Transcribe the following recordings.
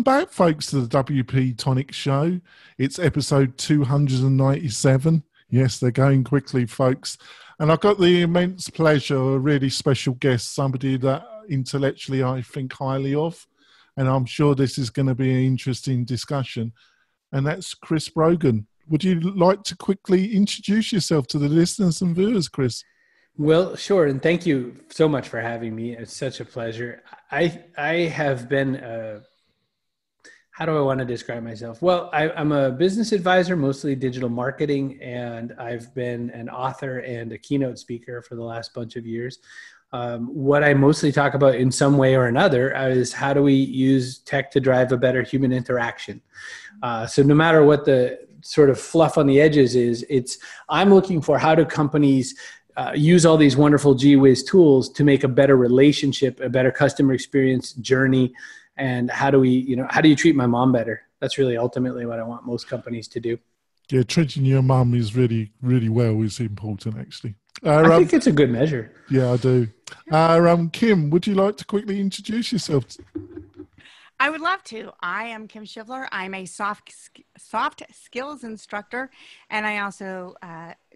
back, folks, to the WP-Tonic show. It's episode 297. Yes, they're going quickly, folks. And I've got the immense pleasure of a really special guest, somebody that intellectually I think highly of. And I'm sure this is going to be an interesting discussion. And that's Chris Brogan. Would you like to quickly introduce yourself to the listeners and viewers, Chris? Well, sure. And thank you so much for having me. It's such a pleasure. I have been, how do I want to describe myself? Well, I'm a business advisor, mostly digital marketing, and I've been an author and a keynote speaker for the last bunch of years. What I mostly talk about in some way or another is how do we use tech to drive a better human interaction? So no matter what the sort of fluff on the edges is, I'm looking for how do companies use all these wonderful gee-whiz tools to make a better relationship, a better customer experience journey, and how do you treat my mom better? That's really ultimately what I want most companies to do. Yeah, treating your mum is really, really well is important, actually. I think it's a good measure. Yeah, I do. Kim, would you like to quickly introduce yourself? I would love to. I am Kim Shivler. I'm a soft skills instructor, and I also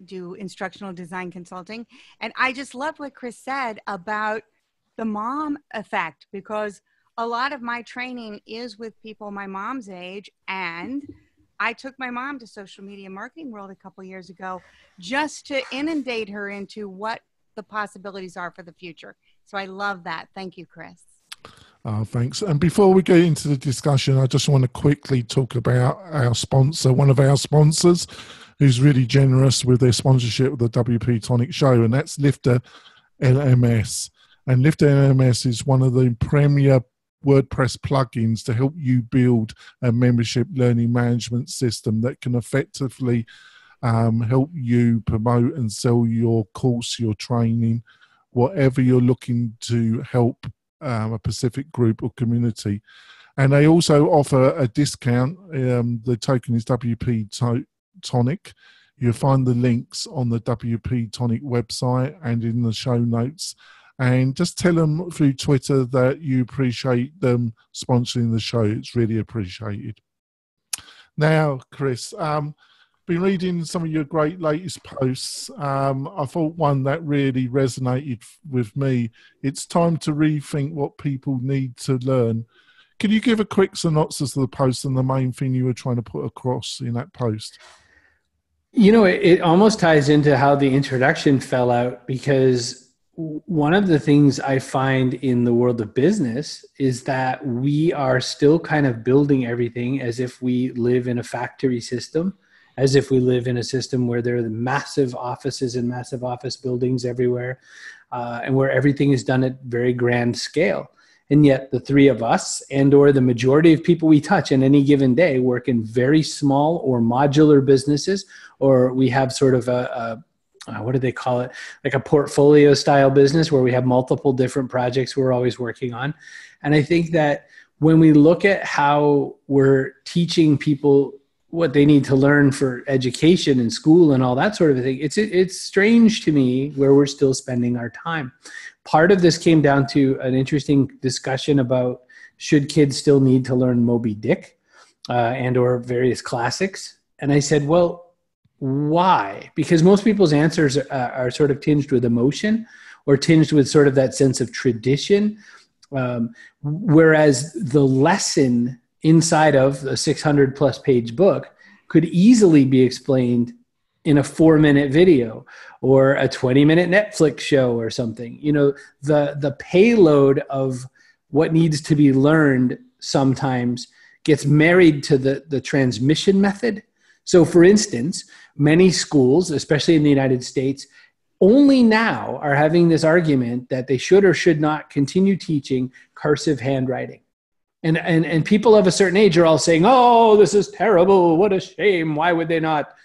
do instructional design consulting. And I just love what Chris said about the mom effect, because a lot of my training is with people my mom's age, and I took my mom to social media marketing world a couple years ago just to inundate her into what the possibilities are for the future. So I love that. Thank you, Chris. Thanks. And before we get into the discussion, I just want to quickly talk about our sponsor, one of our sponsors, who's really generous with their sponsorship of the WP-Tonic show, and that's Lifter LMS. And Lifter LMS is one of the premier WordPress plugins to help you build a membership learning management system that can effectively help you promote and sell your course, your training, whatever you're looking to help a specific group or community. And they also offer a discount. The token is WP-Tonic. You'll find the links on the WP-Tonic website and in the show notes. And just tell them through Twitter that you appreciate them sponsoring the show. It's really appreciated. Now, Chris, been reading some of your great latest posts. I thought one that really resonated with me. It's time to rethink what people need to learn. Can you give a quick synopsis of the post and the main thing you were trying to put across in that post? You know, it almost ties into how the introduction fell out, because one of the things I find in the world of business is that we are still kind of building everything as if we live in a factory system, as if we live in a system where there are massive offices and massive office buildings everywhere, and where everything is done at very grand scale. And yet the three of us and or the majority of people we touch in any given day work in very small or modular businesses, or we have sort of what do they call it? Like a portfolio style business where we have multiple different projects we're always working on. And I think that when we look at how we're teaching people what they need to learn for education and school and all that sort of thing, it's strange to me where we're still spending our time. Part of this came down to an interesting discussion about should kids still need to learn Moby Dick and or various classics. And I said, well, why? Because most people's answers are sort of tinged with emotion or tinged with sort of that sense of tradition. Whereas the lesson inside of a 600 plus page book could easily be explained in a 4-minute video or a 20-minute Netflix show or something. You know, the payload of what needs to be learned sometimes gets married to the transmission method. So for instance, many schools, especially in the United States, only now are having this argument that they should or should not continue teaching cursive handwriting. And people of a certain age are all saying, oh, this is terrible. What a shame. Why would they not?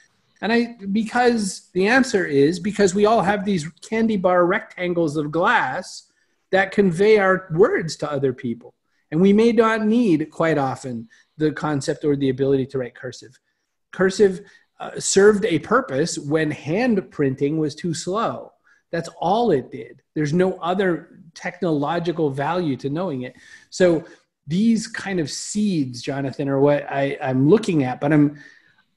Because the answer is because we all have these candy bar rectangles of glass that convey our words to other people. And we may not need quite often the concept or the ability to write cursive. Cursive served a purpose when hand printing was too slow. That's all it did. There's no other technological value to knowing it. So these kind of seeds, Jonathan, are what I'm looking at, but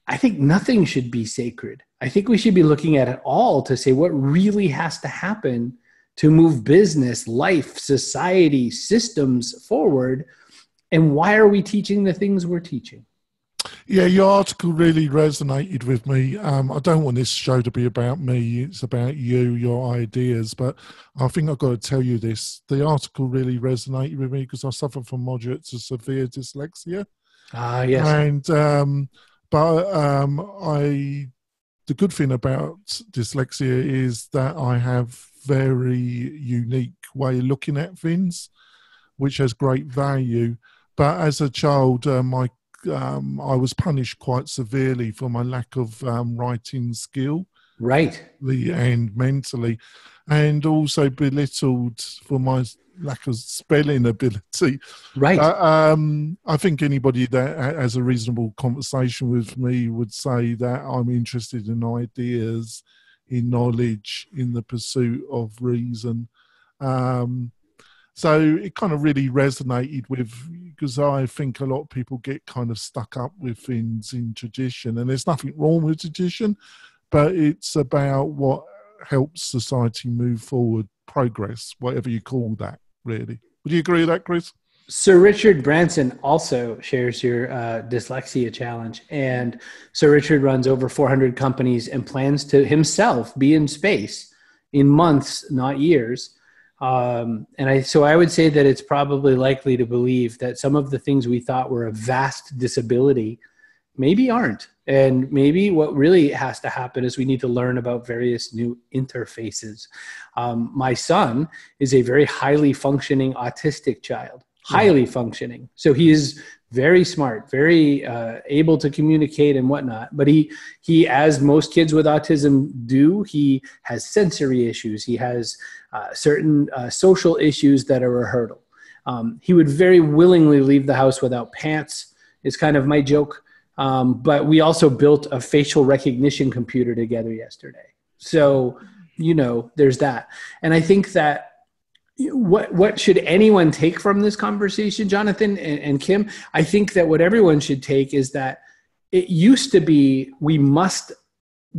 I think nothing should be sacred. I think we should be looking at it all to say what really has to happen to move business, life, society, systems forward. And why are we teaching the things we're teaching? Yeah, your article really resonated with me. I don't want this show to be about me. It's about you, your ideas. But I think I've got to tell you this. The article really resonated with me because I suffer from moderate to severe dyslexia. Ah, yes. And, the good thing about dyslexia is that I have very unique way of looking at things, which has great value. But as a child, I was punished quite severely for my lack of writing skill, right, and mentally, and also belittled for my lack of spelling ability. Right. I think anybody that has a reasonable conversation with me would say that I'm interested in ideas, in knowledge, in the pursuit of reason. So it kind of really resonated with, because I think a lot of people get kind of stuck up with things in tradition, and there's nothing wrong with tradition, but it's about what helps society move forward, progress, whatever you call that, really. Would you agree with that, Chris? Sir Richard Branson also shares your dyslexia challenge. And Sir Richard runs over 400 companies and plans to himself be in space in months, not years. So I would say that it's probably likely to believe that some of the things we thought were a vast disability maybe aren't. And maybe what really has to happen is we need to learn about various new interfaces. My son is a very highly functioning autistic child, highly functioning. So he is very smart, very able to communicate and whatnot. But he, as most kids with autism do, he has sensory issues. He has certain social issues that are a hurdle. He would very willingly leave the house without pants, is kind of my joke. But we also built a facial recognition computer together yesterday. So, there's that. And I think that what should anyone take from this conversation, Jonathan and Kim? I think that what everyone should take is that it used to be, we must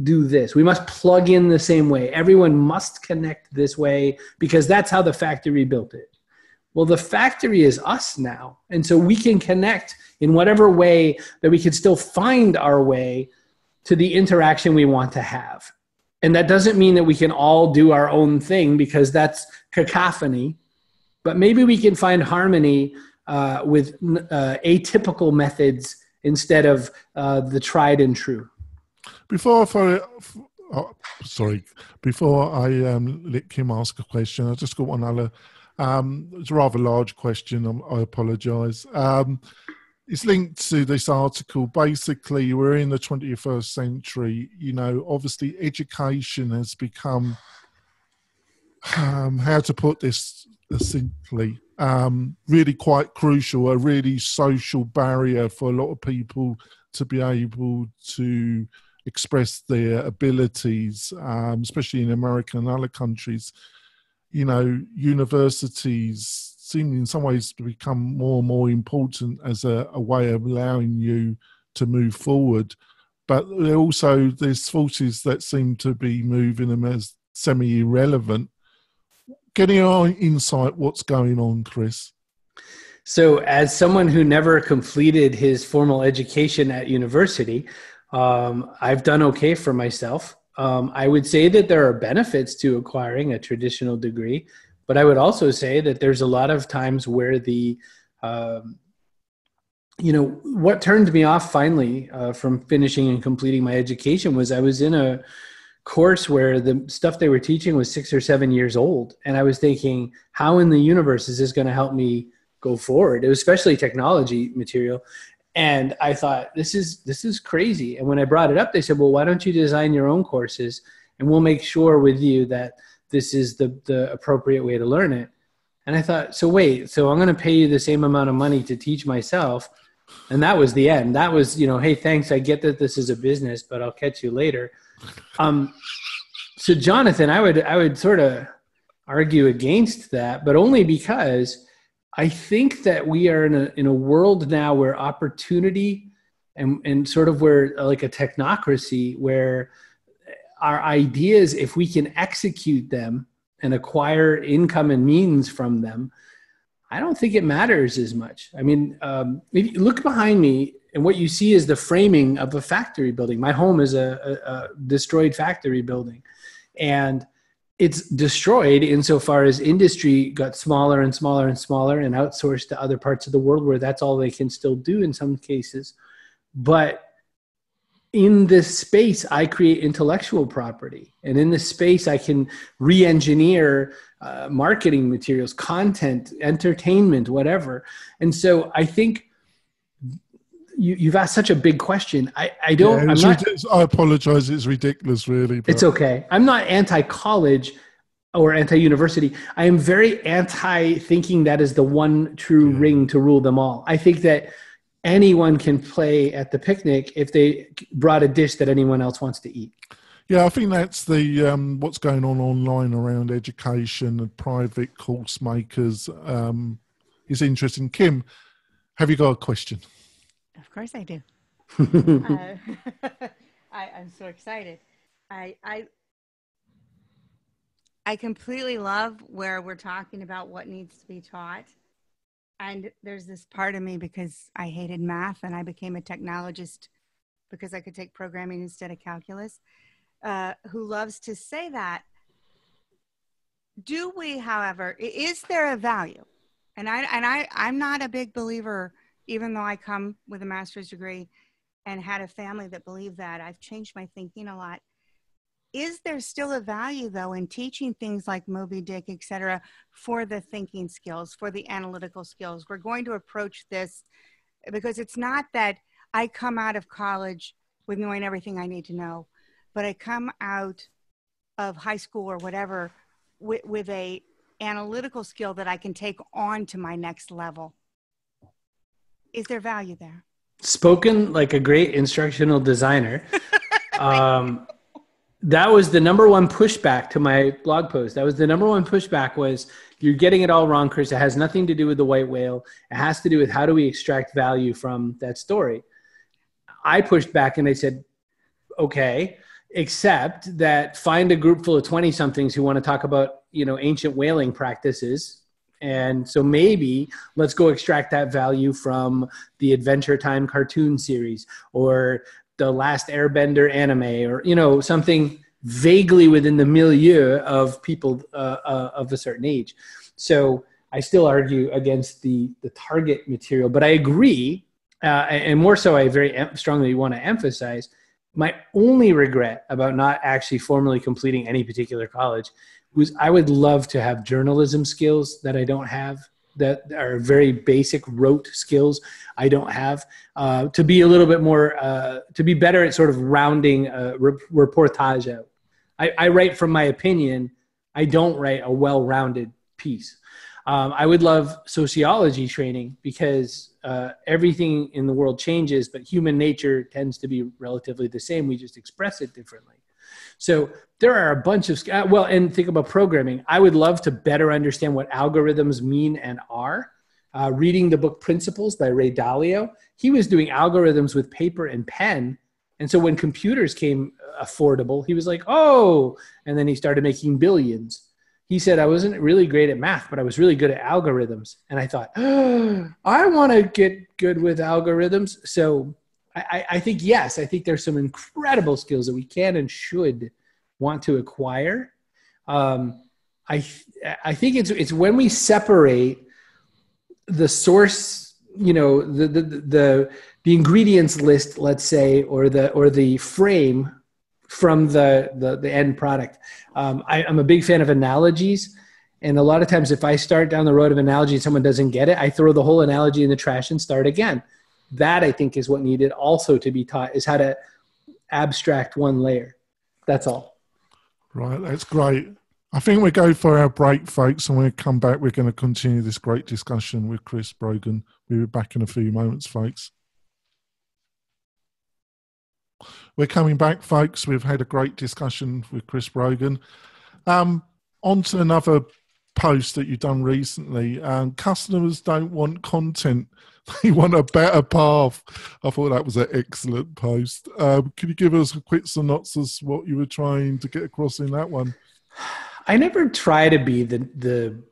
do this. We must plug in the same way. Everyone must connect this way because that's how the factory built it. Well, the factory is us now. And so we can connect in whatever way that we can still find our way to the interaction we want to have. And that doesn't mean that we can all do our own thing because that's cacophony, but maybe we can find harmony with atypical methods instead of the tried and true. Before I let Kim ask a question, I just got one other. It's a rather large question. I apologise. It's linked to this article. Basically, we're in the 21st century. Obviously, education has become, how to put this simply, really quite crucial, a really social barrier for a lot of people to be able to express their abilities, especially in America and other countries. Universities seem in some ways to become more and more important as a way of allowing you to move forward. But there's forces that seem to be moving them as semi-irrelevant. Getting our insight, what's going on, Chris? So as someone who never completed his formal education at university, I've done okay for myself. I would say that there are benefits to acquiring a traditional degree, but I would also say that there's a lot of times where what turned me off finally from finishing and completing my education was I was in a course where the stuff they were teaching was 6 or 7 years old. And I was thinking, how in the universe is this going to help me go forward? It was especially technology material. And I thought, this is crazy. And when I brought it up, they said, well, why don't you design your own courses and we'll make sure with you that this is the appropriate way to learn it. And I thought, so I'm going to pay you the same amount of money to teach myself. And that was the end. That was, hey, thanks. I get that this is a business, but I'll catch you later. So Jonathan, I would sort of argue against that, but only because I think that we are in a world now where opportunity and sort of where like a technocracy where our ideas, if we can execute them and acquire income and means from them, I don't think it matters as much. I mean, if you look behind me and what you see is the framing of a factory building. My home is a destroyed factory building, and it's destroyed insofar as industry got smaller and smaller and smaller and outsourced to other parts of the world where that's all they can still do in some cases. But in this space, I create intellectual property. And in this space, I can re-engineer marketing materials, content, entertainment, whatever. And so I think you've asked such a big question. I apologize. It's ridiculous, really. But. It's okay. I'm not anti-college or anti-university. I am very anti-thinking that is the one true ring to rule them all. I think that anyone can play at the picnic if they brought a dish that anyone else wants to eat. Yeah, I think that's the what's going on online around education and private course makers is interesting. Kim, have you got a question? Of course I do. I'm so excited. I completely love where we're talking about what needs to be taught. And there's this part of me, because I hated math and I became a technologist because I could take programming instead of calculus, who loves to say that. Do we, however, is there a value? And I'm not a big believer, even though I come with a master's degree and had a family that believed that. I've changed my thinking a lot. Is there still a value, though, in teaching things like Moby Dick, et cetera, for the thinking skills, for the analytical skills? We're going to approach this because it's not that I come out of college with knowing everything I need to know, but I come out of high school or whatever with a analytical skill that I can take on to my next level. Is there value there? Spoken like a great instructional designer. That was the number one pushback to my blog post. That was the number one pushback was, you're getting it all wrong, Chris. It has nothing to do with the white whale. It has to do with how do we extract value from that story. I pushed back and I said, okay, except that find a group full of 20 somethings who want to talk about, ancient whaling practices. And so maybe let's go extract that value from the Adventure Time cartoon series or the Last Airbender anime, or, something vaguely within the milieu of people of a certain age. So I still argue against the target material, but I agree. And more so, I very strongly want to emphasize my only regret about not actually formally completing any particular college was I would love to have journalism skills that I don't have, that are very basic rote skills I don't have, to be a little bit more, to be better at sort of rounding reportage out. I write from my opinion. I don't write a well-rounded piece. I would love sociology training because everything in the world changes, but human nature tends to be relatively the same. We just express it differently. So there are a bunch of, and think about programming. I would love to better understand what algorithms mean and are. Reading the book Principles by Ray Dalio, he was doing algorithms with paper and pen. And so when computers came affordable, he was like, oh, and then he started making billions. He said, I wasn't really great at math, but I was really good at algorithms. And I thought, oh, I want to get good with algorithms. So I think, yes, I think there's some incredible skills that we can and should want to acquire. I think it's when we separate the source, the ingredients list, let's say, or the frame from the end product. I'm a big fan of analogies. And a lot of times if I start down the road of analogy and someone doesn't get it, I throw the whole analogy in the trash and start again. That, I think, is what needed also to be taught, is how to abstract one layer. That's all. Right, that's great. I think we go for our break, folks, and when we come back, we're going to continue this great discussion with Chris Brogan. We'll be back in a few moments, folks. We're coming back, folks. We've had a great discussion with Chris Brogan. On to another post that you've done recently. Customers don't want content. They want a better path. I thought that was an excellent post. Could you give us a quick synopsis what you were trying to get across in that one? I never try to be the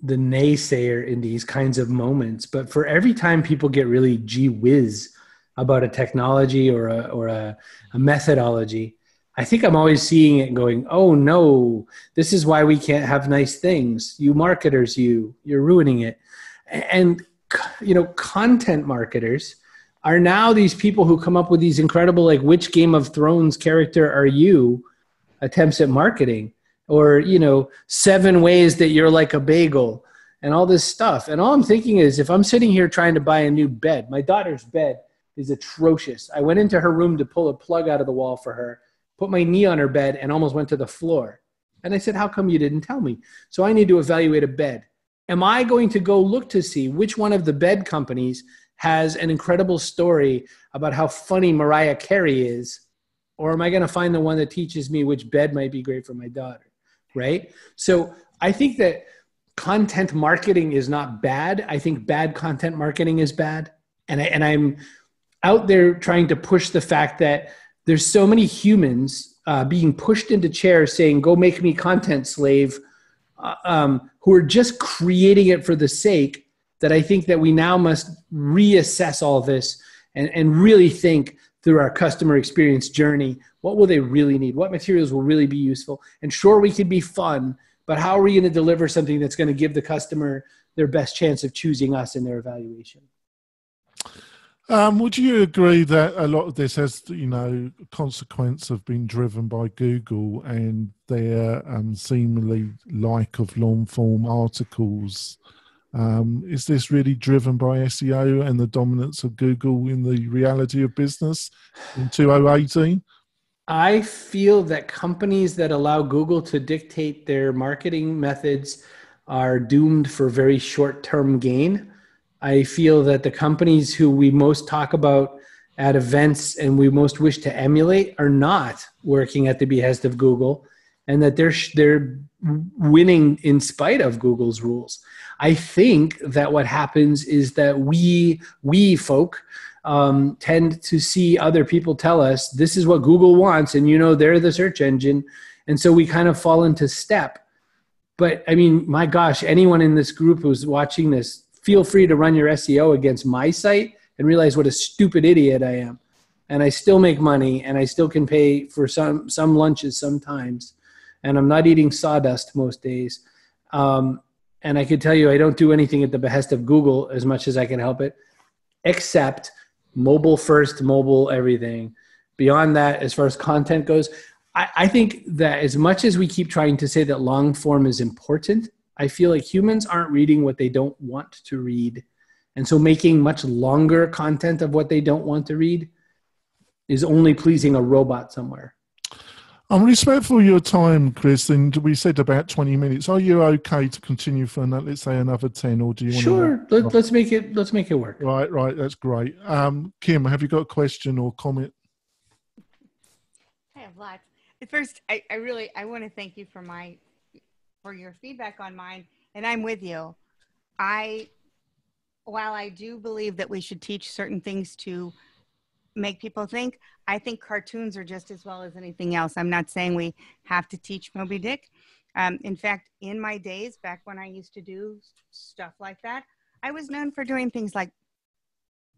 naysayer in these kinds of moments, but for every time people get really gee whiz about a technology or a methodology, I think I'm always seeing it and going, oh no, this is why we can't have nice things. You marketers, you're ruining it. And, content marketers are now these people who come up with these incredible, like, which Game of Thrones character are you attempts at marketing, or, 7 ways that you're like a bagel and all this stuff. And all I'm thinking is, if I'm sitting here trying to buy a new bed, my daughter's bed is atrocious. I went into her room to pull a plug out of the wall for her, put my knee on her bed, and almost went to the floor. And I said, how come you didn't tell me? So I need to evaluate a bed. Am I going to go look to see which one of the bed companies has an incredible story about how funny Mariah Carey is? Or am I going to find the one that teaches me which bed might be great for my daughter, right? So I think that content marketing is not bad. I think bad content marketing is bad. And I'm out there trying to push the fact that there's so many humans being pushed into chairs saying, go make me content slave, who are just creating it for the sake, that I think that we now must reassess all this and really think through our customer experience journey. What will they really need? What materials will really be useful? And sure, we could be fun, but how are we going to deliver something that's going to give the customer their best chance of choosing us in their evaluation? Would you agree that a lot of this has, consequence of being driven by Google and their seemingly lack of long form articles? Is this really driven by SEO and the dominance of Google in the reality of business in 2018? I feel that companies that allow Google to dictate their marketing methods are doomed for very short-term gain. I feel that the companies who we most talk about at events and we most wish to emulate are not working at the behest of Google, and that they're winning in spite of Google's rules. I think that what happens is that we folk tend to see other people tell us this is what Google wants, and they're the search engine, and so we kind of fall into step. But I mean, my gosh, anyone in this group who's watching this, feel free to run your SEO against my site and realize what a stupid idiot I am. And I still make money, and I still can pay for some lunches sometimes. And I'm not eating sawdust most days. And I can tell you, I don't do anything at the behest of Google as much as I can help it, except mobile first, mobile everything. Beyond that, as far as content goes, I think that as much as we keep trying to say that long form is important, I feel like humans aren't reading what they don't want to read. And so making much longer content of what they don't want to read is only pleasing a robot somewhere. I'm respectful of your time, Chris, and we said about 20 minutes. Are you okay to continue for, let's say, another 10, or do you want Sure, let's make it work. Right, that's great. Kim, have you got a question or comment? I have lots. At first, I want to thank you for your feedback on mine, and I'm with you. While I do believe that we should teach certain things to make people think, I think cartoons are just as well as anything else. I'm not saying we have to teach Moby Dick. In fact, in my days, back when I used to do stuff like that, I was known for doing things like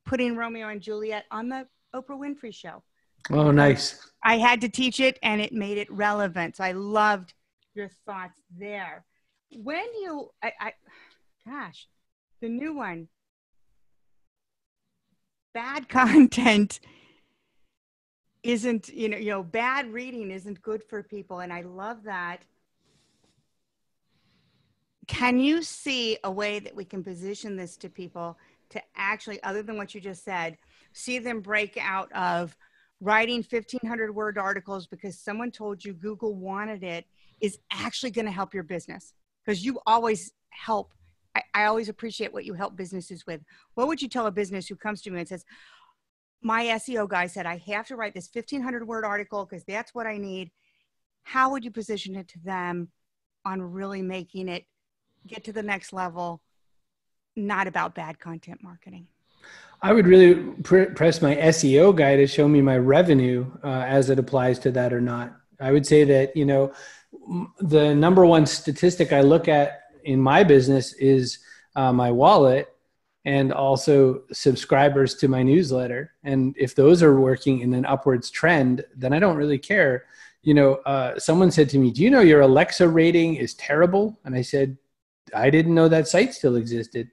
putting Romeo and Juliet on the Oprah Winfrey Show. Oh, nice. I had to teach it, and it made it relevant. So I loved your thoughts there. When you, gosh, the new one, bad content isn't, bad reading isn't good for people. And I love that. Can you see a way that we can position this to people to actually, other than what you just said, see them break out of writing 1,500 word articles because someone told you Google wanted it is actually going to help your business? Because you always help. I always appreciate what you help businesses with. What would you tell a business who comes to me and says, my SEO guy said I have to write this 1,500 word article because that's what I need? How would you position it to them on really making it get to the next level, not about bad content marketing? I would really press my SEO guy to show me my revenue as it applies to that or not. I would say that, you know, the number one statistic I look at in my business is my wallet and also subscribers to my newsletter. And if those are working in an upwards trend, then I don't really care. You know, someone said to me, do you know your Alexa rating is terrible? And I said, I didn't know that site still existed.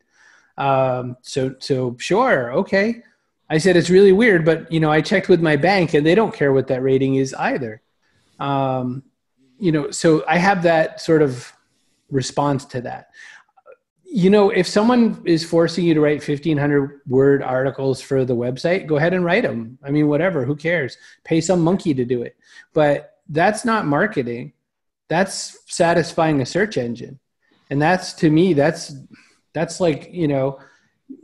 So sure. Okay. I said, it's really weird, but you know, I checked with my bank and they don't care what that rating is either. You know, so I have that sort of response to that. You know, if someone is forcing you to write 1,500 word articles for the website, go ahead and write them. I mean, whatever, who cares? Pay some monkey to do it. But that's not marketing. That's satisfying a search engine. And that's, to me, that's like, you know,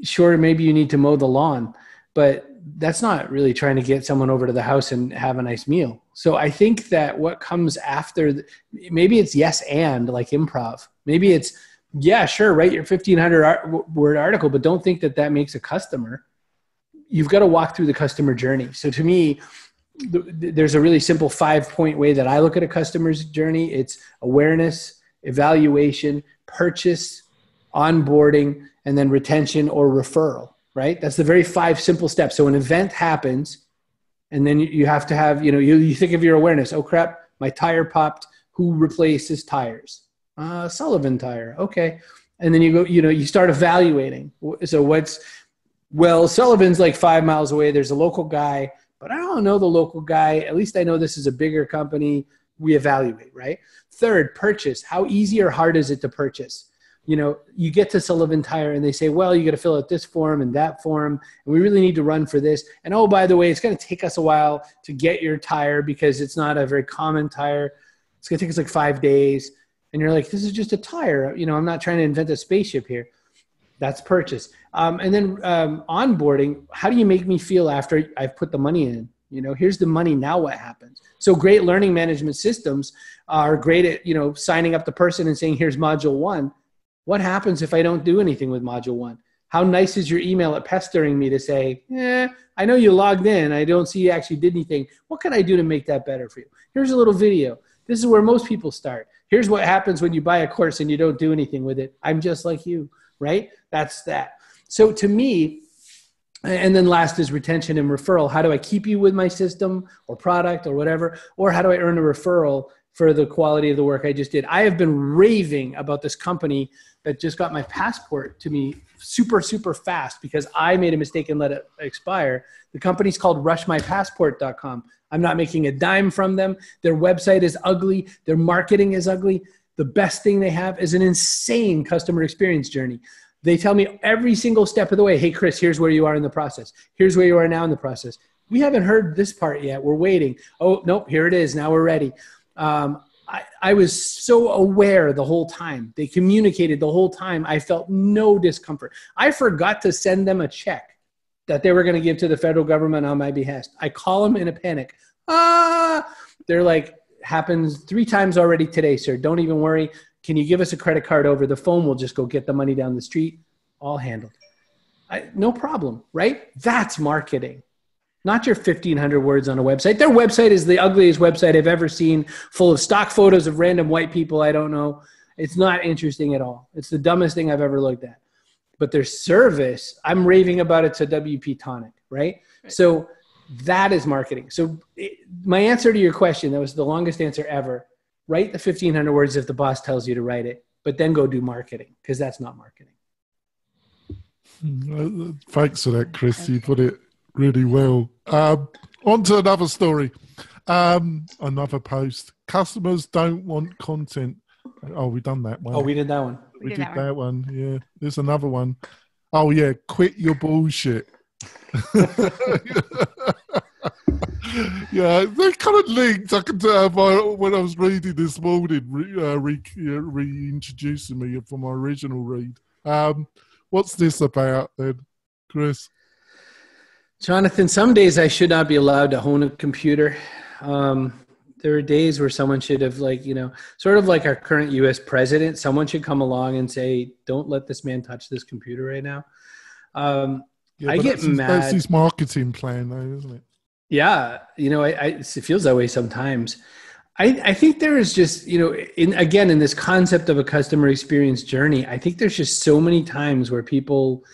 sure, maybe you need to mow the lawn, but that's not really trying to get someone over to the house and have a nice meal. So I think that what comes after, maybe it's yes and, like improv. Maybe it's, yeah, sure, write your 1,500 word article, but don't think that that makes a customer. You've got to walk through the customer journey. So to me, there's a really simple 5-point way that I look at a customer's journey. It's awareness, evaluation, purchase, onboarding, and then retention or referral, right? That's the very 5 simple steps. So an event happens, and then you have to have, you know, you think of your awareness. Oh crap, my tire popped. Who replaces tires? Sullivan Tire. Okay. And then you go, you know, you start evaluating. So well, Sullivan's like 5 miles away. There's a local guy, but I don't know the local guy. At least I know this is a bigger company. We evaluate, right? Third, purchase. How easy or hard is it to purchase? You know, you get to Sullivan Tire and they say, well, you got to fill out this form and that form, and we really need to run for this. And oh, by the way, it's going to take us a while to get your tire because it's not a very common tire. It's going to take us like 5 days. And you're like, this is just a tire. You know, I'm not trying to invent a spaceship here. That's purchase. And then onboarding, how do you make me feel after I've put the money in? You know, here's the money. Now what happens? So great learning management systems are great at, you know, signing up the person and saying, here's module 1. What happens if I don't do anything with module 1? How nice is your email at pestering me to say, I know you logged in. I don't see you actually did anything. What can I do to make that better for you? Here's a little video. This is where most people start. Here's what happens when you buy a course and you don't do anything with it. I'm just like you, right? That's that. So to me, and then last is retention and referral. How do I keep you with my system or product or whatever? Or how do I earn a referral for the quality of the work I just did? I have been raving about this company that just got my passport to me super, super fast because I made a mistake and let it expire. The company's called rushmypassport.com. I'm not making a dime from them. Their website is ugly. Their marketing is ugly. The best thing they have is an insane customer experience journey. They tell me every single step of the way, hey, Chris, here's where you are in the process. Here's where you are now in the process. We haven't heard this part yet. We're waiting. Oh, nope, here it is. Now we're ready. I was so aware the whole time. They communicated the whole time. I felt no discomfort. I forgot to send them a check that they were going to give to the federal government on my behest. I call them in a panic. They're like, happens 3 times already today, sir. Don't even worry. Can you give us a credit card over the phone? We'll just go get the money down the street. All handled. No problem, right? That's marketing. Not your 1,500 words on a website. Their website is the ugliest website I've ever seen, full of stock photos of random white people I don't know. It's not interesting at all. It's the dumbest thing I've ever looked at. But their service, I'm raving about it to WP-Tonic, right? So that is marketing. So my answer to your question, that was the longest answer ever. Write the 1,500 words if the boss tells you to write it, but then go do marketing because that's not marketing. Thanks for that, Chris. You put it really well. On to another story. Another post. Customers don't want content. Oh, we done that one. Oh, we did that one. We did that one. Yeah. There's another one. Oh, yeah. Quit your bullshit. Yeah, they're kind of linked. I can tell when I was reading this morning, reintroducing me from my original read. What's this about then, Chris? Jonathan, some days I should not be allowed to own a computer. There are days where someone should have, like, sort of like our current US president, someone should come along and say, don't let this man touch this computer right now. I get mad. That's his marketing plan though, isn't it? Yeah. It feels that way sometimes. I think there is just, in this concept of a customer experience journey, I think there's just so many times where people,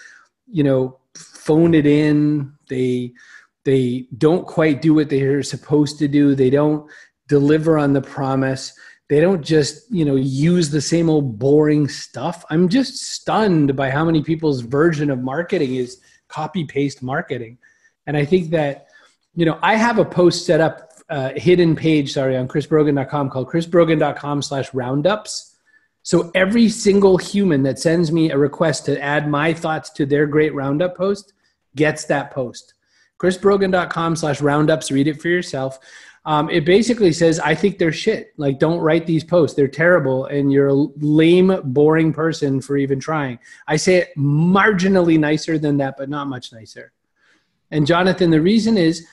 phone it in. They don't quite do what they're supposed to do. They don't deliver on the promise. They don't just, use the same old boring stuff. I'm just stunned by how many people's version of marketing is copy paste marketing. And I think that, I have a post set up, hidden page, on chrisbrogan.com called chrisbrogan.com/roundups. So every single human that sends me a request to add my thoughts to their great roundup post gets that post. chrisbrogan.com/roundups. Read it for yourself. It basically says, I think they're shit. Like, don't write these posts. They're terrible. And you're a lame, boring person for even trying. I say it marginally nicer than that, but not much nicer. And Jonathan, the reason is,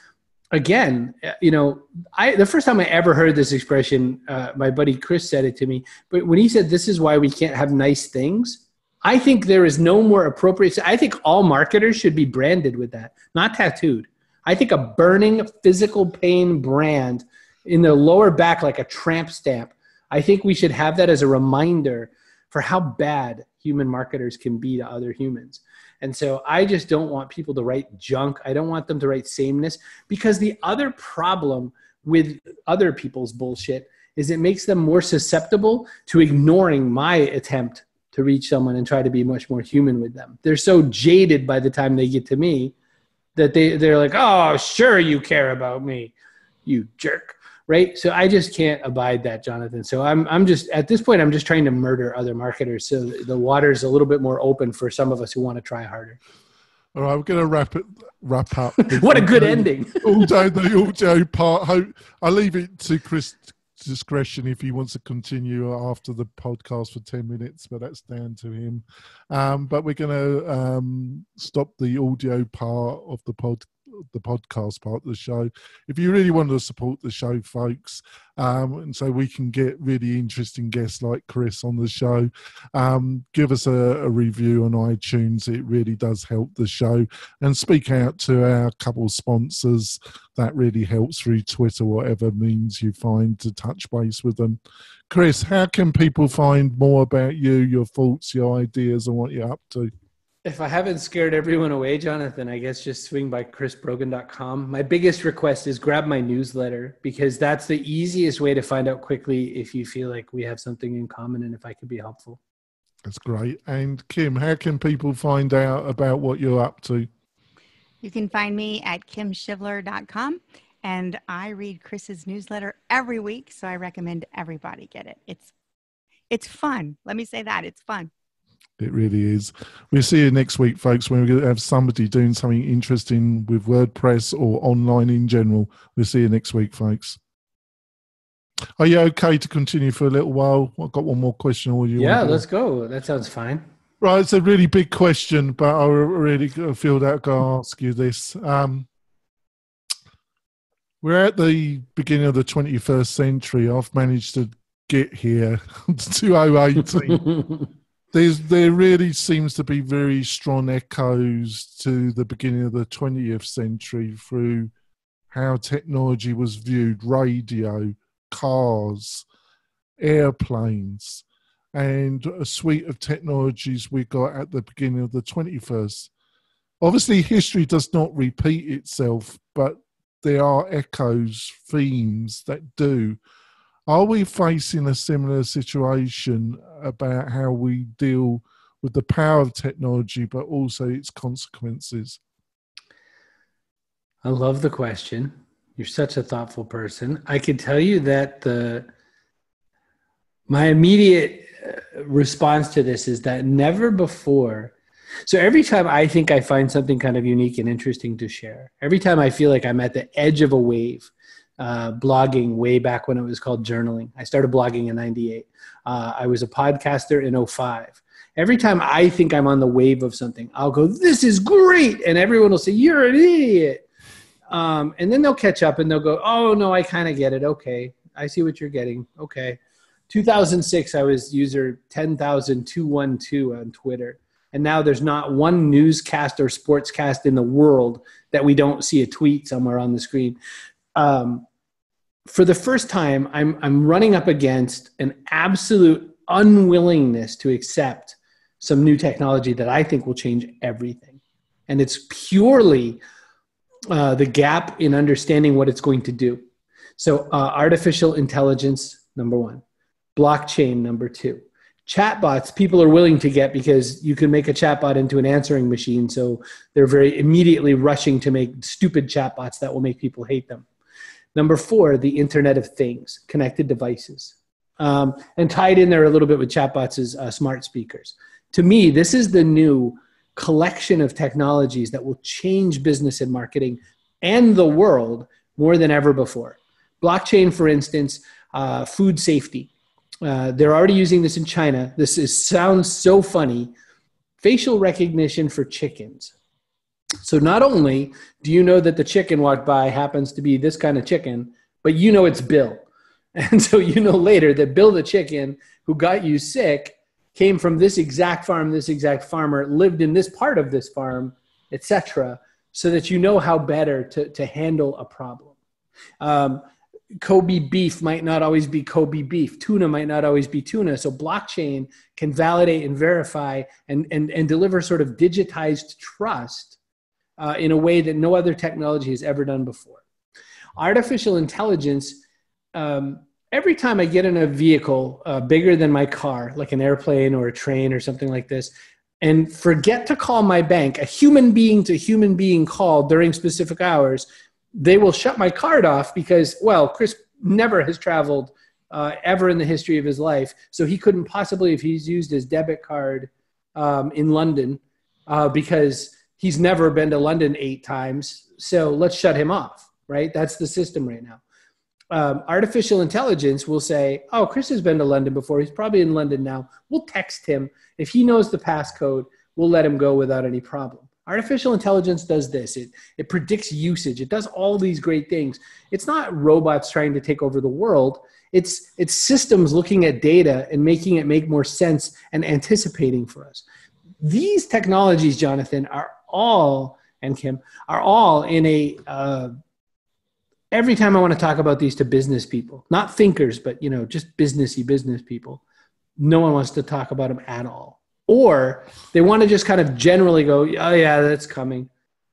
again, the first time I ever heard this expression, my buddy Chris said it to me, but when he said, this is why we can't have nice things, I think there is no more appropriate. I think all marketers should be branded with that, not tattooed. I think a burning physical pain brand in the lower back, like a tramp stamp. I think we should have that as a reminder for how bad human marketers can be to other humans. And so I just don't want people to write junk. I don't want them to write sameness, because the other problem with other people's bullshit is it makes them more susceptible to ignoring my attempt to reach someone and try to be much more human with them. They're so jaded by the time they get to me that they're like, oh, sure, you care about me, you jerk, right? So I just can't abide that, Jonathan. So I'm just, at this point, I'm just trying to murder other marketers so the water's a little bit more open for some of us who want to try harder. All right, we're going to wrap up. What a good ending. The audio part. I'll leave it to Chris' discretion if he wants to continue after the podcast for 10 minutes, but that's down to him. But we're going to stop the audio part of the podcast part of the show. If you really want to support the show, folks, and so we can get really interesting guests like Chris on the show, give us a review on iTunes. It really does help the show. And speak out to our couple sponsors. That really helps through Twitter, whatever means you find to touch base with them. Chris, how can people find more about you, your thoughts, your ideas, and what you're up to? If I haven't scared everyone away, Jonathan, I guess just swing by chrisbrogan.com. My biggest request is grab my newsletter, because that's the easiest way to find out quickly if you feel like we have something in common and if I could be helpful. That's great. And Kim, how can people find out about what you're up to? You can find me at kimshivler.com, and I read Chris's newsletter every week, so I recommend everybody get it. It's fun. Let me say that. It's fun. It really is. We'll see you next week, folks, when we're going to have somebody doing something interesting with WordPress or online in general. We'll see you next week, folks. Are you okay to continue for a little while? I've got one more question. Yeah, let's go. That sounds fine. Right, it's a really big question, but I really feel that I've got to ask you this. We're at the beginning of the 21st century. I've managed to get here to 2018. There really seems to be very strong echoes to the beginning of the 20th century through how technology was viewed: radio, cars, airplanes, and a suite of technologies we got at the beginning of the 21st. Obviously, history does not repeat itself, but there are echoes, themes that do. Are we facing a similar situation about how we deal with the power of technology, but also its consequences? I love the question. You're such a thoughtful person. I can tell you that my immediate response to this is that never before. So every time I think I find something kind of unique and interesting to share, every time I feel like I'm at the edge of a wave, blogging way back when it was called journaling. I started blogging in 98. I was a podcaster in 05. Every time I think I'm on the wave of something, I'll go, this is great. And everyone will say, you're an idiot. And then they'll catch up and they'll go, oh no, I kind of get it. Okay. I see what you're getting. Okay. 2006, I was user 10,212 on Twitter. And now there's not one newscast or sportscast in the world that we don't see a tweet somewhere on the screen. For the first time, I'm running up against an absolute unwillingness to accept some new technology that I think will change everything. And it's purely the gap in understanding what it's going to do. So artificial intelligence, number one. Blockchain, number two. Chatbots, people are willing to get because you can make a chatbot into an answering machine. So they're very immediately rushing to make stupid chatbots that will make people hate them. Number four, the Internet of Things, connected devices. And tied in there a little bit with chatbots is smart speakers. To me, this is the new collection of technologies that will change business and marketing and the world more than ever before. Blockchain, for instance, food safety. They're already using this in China. Sounds so funny. Facial recognition for chickens. So not only do you know that the chicken walked by happens to be this kind of chicken, but you know it's Bill. And so you know later that Bill the chicken who got you sick came from this exact farm, this exact farmer, lived in this part of this farm, etc., so that you know how better to handle a problem. Kobe beef might not always be Kobe beef. Tuna might not always be tuna. So blockchain can validate and verify and deliver sort of digitized trust in a way that no other technology has ever done before. Artificial intelligence, every time I get in a vehicle bigger than my car, like an airplane or a train or something like this, and forget to call my bank, a human being to human being call during specific hours, they will shut my card off because, well, Chris never has traveled ever in the history of his life. So he couldn't possibly, if he's used his debit card in London, because he's never been to London 8 times. So let's shut him off, right? That's the system right now. Artificial intelligence will say, oh, Chris has been to London before. He's probably in London now. We'll text him. If he knows the passcode, we'll let him go without any problem. Artificial intelligence does this. It predicts usage. It does all these great things. It's not robots trying to take over the world. It's systems looking at data and making it make more sense and anticipating for us. These technologies, Jonathan, are all, and Kim, are all in a, every time I want to talk about these to business people, not thinkers, but, just businessy business people, no one wants to talk about them at all. Or they want to just kind of generally go, oh yeah, that's coming.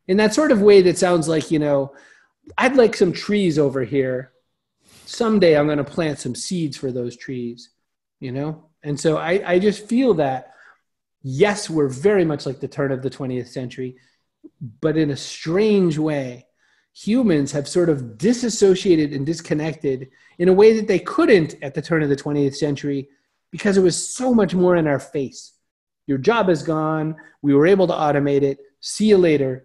In that sort of way that sounds like, I'd like some trees over here. Someday I'm going to plant some seeds for those trees, And so I just feel that, yes, we're very much like the turn of the 20th century, but in a strange way, humans have sort of disassociated and disconnected in a way that they couldn't at the turn of the 20th century because it was so much more in our face. Your job is gone. We were able to automate it. See you later.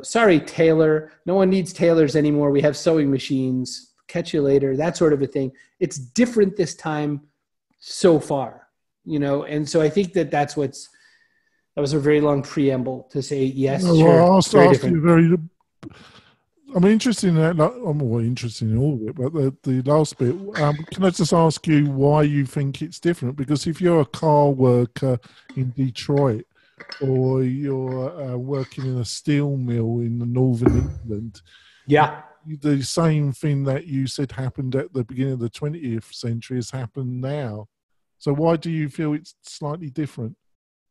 Sorry, tailor. No one needs tailors anymore. We have sewing machines. Catch you later. That sort of a thing. It's different this time so far, And so I think that was a very long preamble to say, yes, sure. I'll ask you I'm interested in that. I'm always interested in all of it, but the last bit, can I just ask you why you think it's different? Because if you're a car worker in Detroit or you're working in a steel mill in the northern England, yeah, the same thing that you said happened at the beginning of the 20th century has happened now. So why do you feel it's slightly different?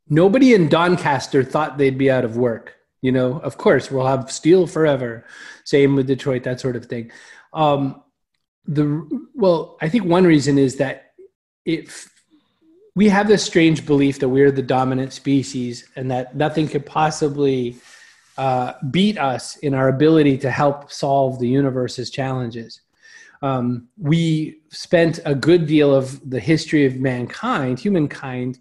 Nobody in Doncaster thought they'd be out of work. Of course, we'll have steel forever. Same with Detroit, that sort of thing. I think one reason is that we have this strange belief that we're the dominant species and that nothing could possibly beat us in our ability to help solve the universe's challenges. We spent a good deal of the history of humankind,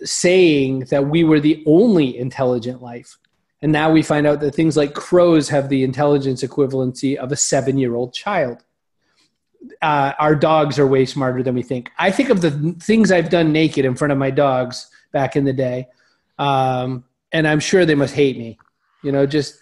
saying that we were the only intelligent life. And now we find out that things like crows have the intelligence equivalency of a 7-year-old child. Our dogs are way smarter than we think. I think of the things I've done naked in front of my dogs back in the day, and I'm sure they must hate me. Just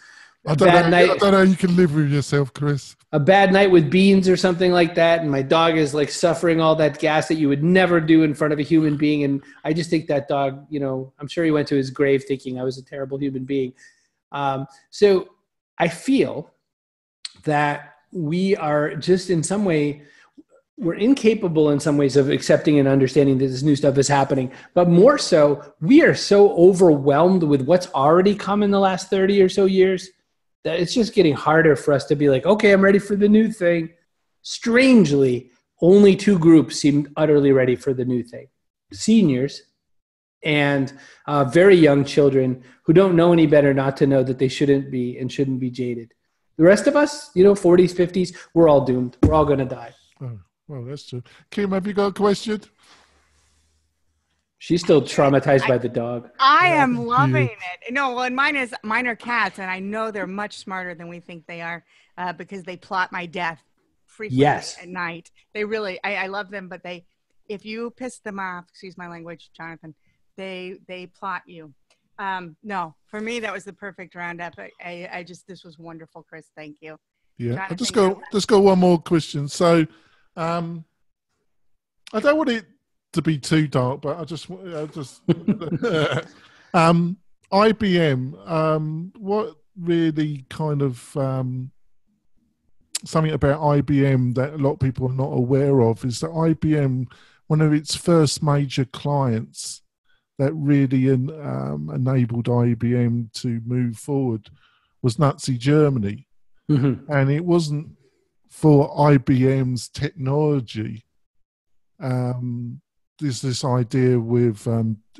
I don't know how you can live with yourself, Chris. A bad night with beans or something like that, and my dog is like suffering all that gas that you would never do in front of a human being. And I just think that dog, I'm sure he went to his grave thinking I was a terrible human being. So I feel that we are just in some way, we're incapable in some ways of accepting and understanding that this new stuff is happening. But more so, we are so overwhelmed with what's already come in the last 30 or so years that it's just getting harder for us to be like, okay, I'm ready for the new thing. Strangely, only two groups seem utterly ready for the new thing. Seniors and very young children who don't know any better not to know that they shouldn't be and shouldn't be jaded. The rest of us, 40s, 50s, we're all doomed. We're all going to die. Oh, well, that's true. Kim, have you got a question? She's still traumatized by the dog. I am loving it. No, well, and mine are cats, and I know they're much smarter than we think they are because they plot my death frequently at night. They really, I love them, but if you piss them off, excuse my language, Jonathan, they plot you. No, for me, that was the perfect roundup. This was wonderful, Chris. Thank you. Yeah, I'll just go one more question. So, I don't want it to be too dark, but IBM, what really kind of, something about IBM that a lot of people are not aware of is that IBM, one of its first major clients that really enabled IBM to move forward was Nazi Germany. Mm-hmm. And it wasn't for IBM's technology. There's this idea with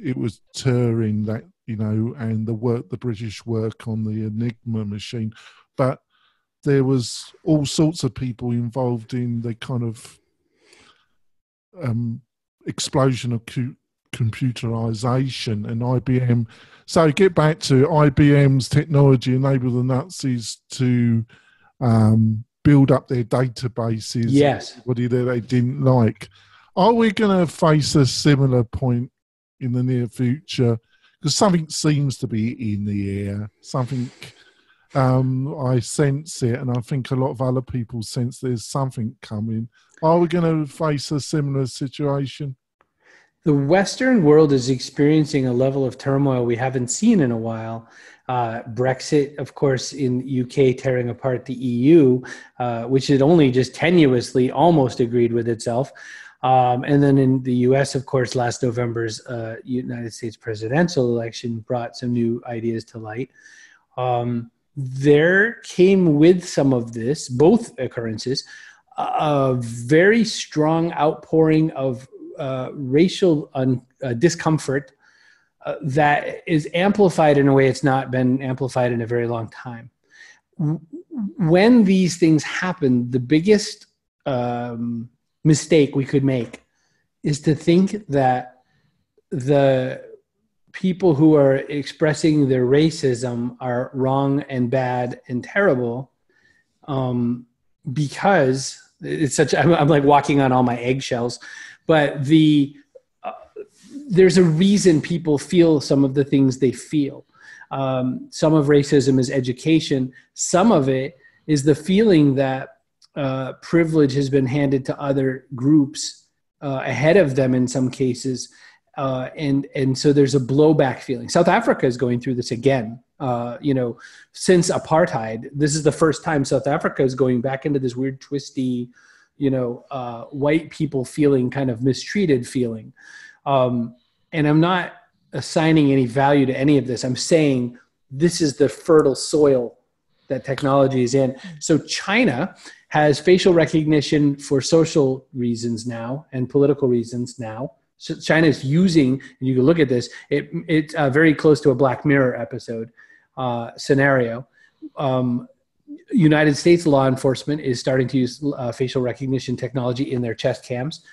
it was Turing that and the British work on the Enigma machine, but there was all sorts of people involved in the kind of explosion of computerization and IBM. So get back to IBM's technology enabled the Nazis to build up their databases. Yes. Everybody that they didn't like. Are we going to face a similar point in the near future? Because something seems to be in the air. Something, I sense it, and I think a lot of other people sense there's something coming. Are we going to face a similar situation? The Western world is experiencing a level of turmoil we haven't seen in a while. Brexit, of course, in UK tearing apart the EU, which had only just tenuously almost agreed with itself. And then in the US, of course, last November's United States presidential election brought some new ideas to light. There came with some of this, both occurrences, a very strong outpouring of racial discomfort that is amplified in a way it's not been amplified in a very long time. When these things happen, the biggest mistake we could make is to think that the people who are expressing their racism are wrong and bad and terrible because it's such, I'm like walking on all my eggshells, but there's a reason people feel some of the things they feel. Some of racism is education. Some of it is the feeling that privilege has been handed to other groups ahead of them in some cases. And so there's a blowback feeling. South Africa is going through this again. Since apartheid, this is the first time South Africa is going back into this weird, twisty, white people feeling kind of mistreated feeling. And I'm not assigning any value to any of this. I'm saying this is the fertile soil that technology is in. So China has facial recognition for social reasons now and political reasons now. So China is using, and you can look at this, it's very close to a Black Mirror episode scenario. United States law enforcement is starting to use facial recognition technology in their chest cams.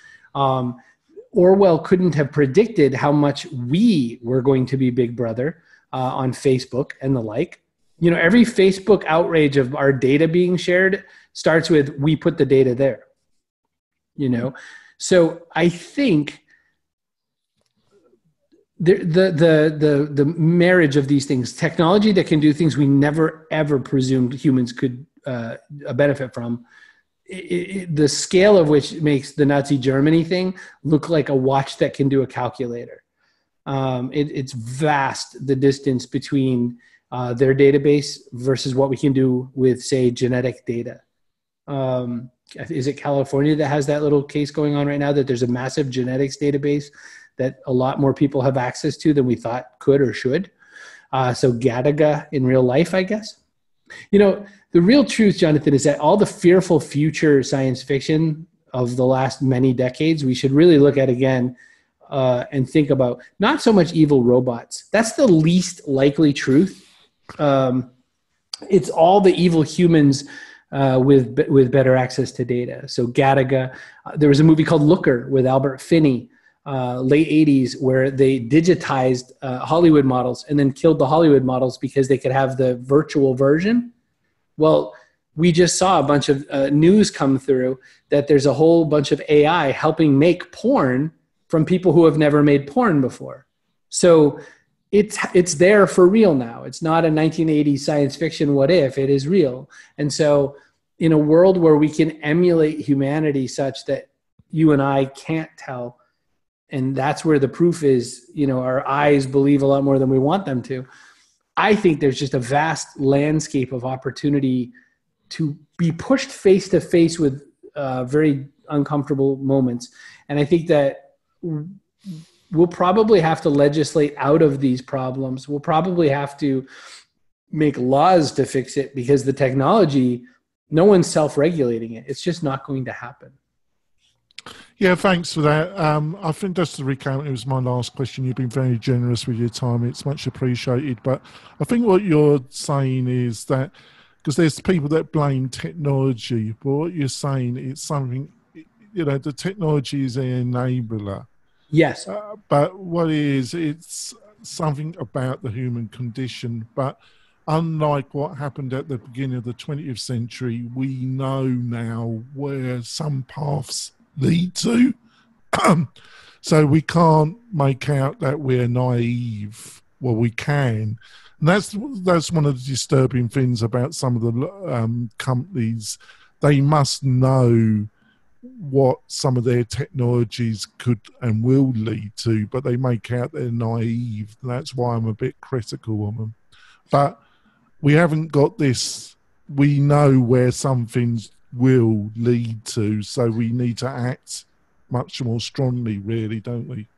Orwell couldn't have predicted how much we were going to be Big Brother on Facebook and the like. Every Facebook outrage of our data being shared starts with, we put the data there. So I think the marriage of these things, technology that can do things we never ever presumed humans could benefit from, the scale of which makes the Nazi Germany thing look like a watch that can do a calculator. It's vast, the distance between their database versus what we can do with, say, genetic data. Is it California that has that little case going on right now, that there's a massive genetics database that a lot more people have access to than we thought could or should? So Gattaca in real life, I guess. You know, the real truth, Jonathan, is that all the fearful future science fiction of the last many decades, we should really look at again and think about not so much evil robots. That's the least likely truth. It's all the evil humans with better access to data. So Gattaca, there was a movie called Looker with Albert Finney, late 80s, where they digitized Hollywood models and then killed the Hollywood models because they could have the virtual version. Well, we just saw a bunch of news come through that there's a whole bunch of AI helping make porn from people who have never made porn before. So it's there for real now. It's not a 1980s science fiction what if, it is real. And so in a world where we can emulate humanity such that you and I can't tell, and that's where the proof is, you know, our eyes believe a lot more than we want them to. I think there's just a vast landscape of opportunity to be pushed face to face with very uncomfortable moments. And I think that we'll probably have to legislate out of these problems. We'll probably have to make laws to fix it, because the technology, no one's self-regulating it. It's just not going to happen. Yeah, thanks for that. I think just to recount, it was my last question. You've been very generous with your time. It's much appreciated. But I think what you're saying is that, because there's people that blame technology, but what you're saying is something, you know, the technology is an enabler. Yes. But what it is, it's something about the human condition. But unlike what happened at the beginning of the 20th century, we know now where some paths lead to. So we can't make out that we're naive. Well, we can. And that's one of the disturbing things about some of the companies. They must know what some of their technologies could and will lead to, but they make out they're naive. That's why I'm a bit critical of them. But we haven't got this. We know where some things will lead to, so we need to act much more strongly, really, don't we?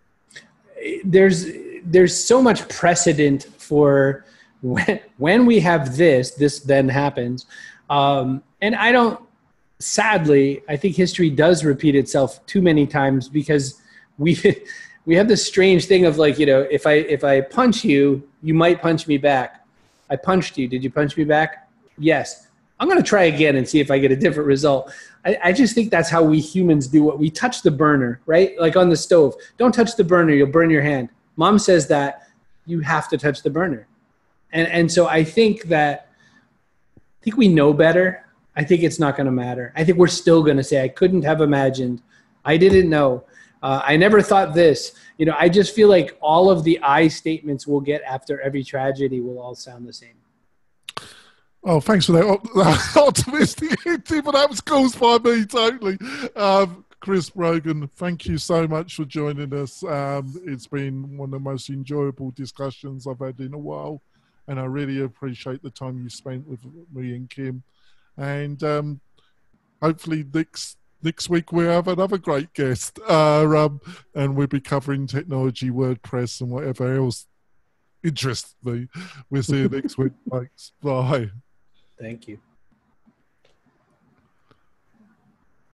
There's so much precedent for when we have this then happens. And sadly, I think history does repeat itself too many times, because we have this strange thing of, like, you know, if I punch you, you might punch me back. I punched you. Did you punch me back? Yes. I'm going to try again and see if I get a different result. I just think that's how we humans do it. We touch the burner, right? Like on the stove. Don't touch the burner. You'll burn your hand. Mom says that you have to touch the burner. And so I think we know better. I think it's not going to matter. I think we're still going to say, I couldn't have imagined. I didn't know. I never thought this. You know, I just feel like all of the I statements we'll get after every tragedy will all sound the same. Oh, thanks for that optimistic ending, but that was caused by me totally. Chris Brogan, thank you so much for joining us. It's been one of the most enjoyable discussions I've had in a while, and I really appreciate the time you spent with me and Kim. And hopefully next week we'll have another great guest, and we'll be covering technology, WordPress, and whatever else interests me. We'll see you next week. Thanks. Bye. Thank you.